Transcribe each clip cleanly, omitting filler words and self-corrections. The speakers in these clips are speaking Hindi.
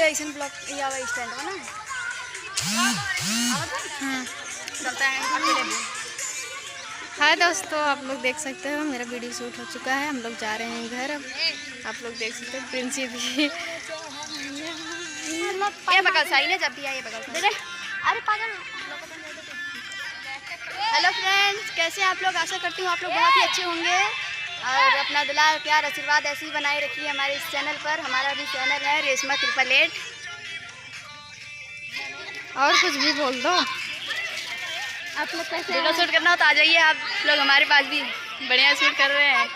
ले ऐसे ब्लॉक ये आवा स्टैंड में ना चलता है अकेले भी। हाय दोस्तों, आप लोग देख सकते हो मेरा वीडियो शूट हो चुका है। हम लोग जा रहे हैं घर। अब आप लोग देख सकते हो प्रिंसी भी ये बगल से आई ना जब भी आई बगल से। अरे पागल। हेलो फ्रेंड्स, कैसे आप लोग? आशा करती हूँ आप लोग बहुत ही अच्छे होंगे और अपना दुलार प्यार आशीर्वाद ऐसे ही बनाए रखिए हमारे इस चैनल पर। हमारा भी चैनल है रेशमा 888। और कुछ भी बोल दो। आप लोग कैसे वीडियो शूट करना हो तो आ जाइए आप लोग हमारे पास भी, बढ़िया शूट कर रहे हैं।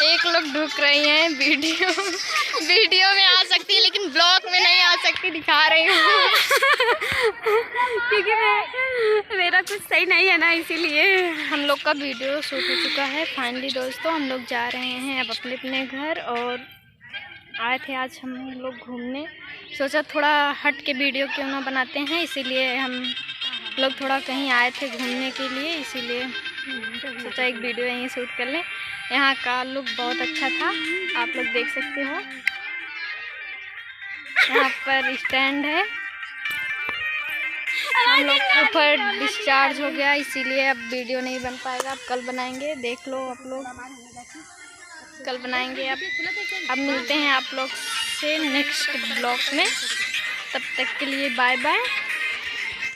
एक लोग ढुक रही हैं वीडियो में आ सकती है लेकिन ब्लॉग में नहीं आ सकती, दिखा रही हूँ क्योंकि मेरा कुछ सही नहीं है ना, इसीलिए। हम लोग का वीडियो शूट हो चुका है फाइनली दोस्तों। हम लोग जा रहे हैं अब अपने अपने घर। और आए थे आज हम लोग घूमने, सोचा थोड़ा हट के वीडियो क्यों ना बनाते हैं, इसीलिए हम लोग थोड़ा कहीं आए थे घूमने के लिए, इसीलिए सोचा एक वीडियो यहीं शूट कर लें। यहाँ का लुक बहुत अच्छा था, आप लोग देख सकते हो। यहाँ पर स्टैंड है, हम लोग ऊपर डिस्चार्ज हो गया इसीलिए अब वीडियो नहीं बन पाएगा। अब कल बनाएंगे, देख लो आप लोग, कल बनाएंगे। अब मिलते हैं आप लोग से नेक्स्ट ब्लॉग में, तब तक के लिए बाय बाय।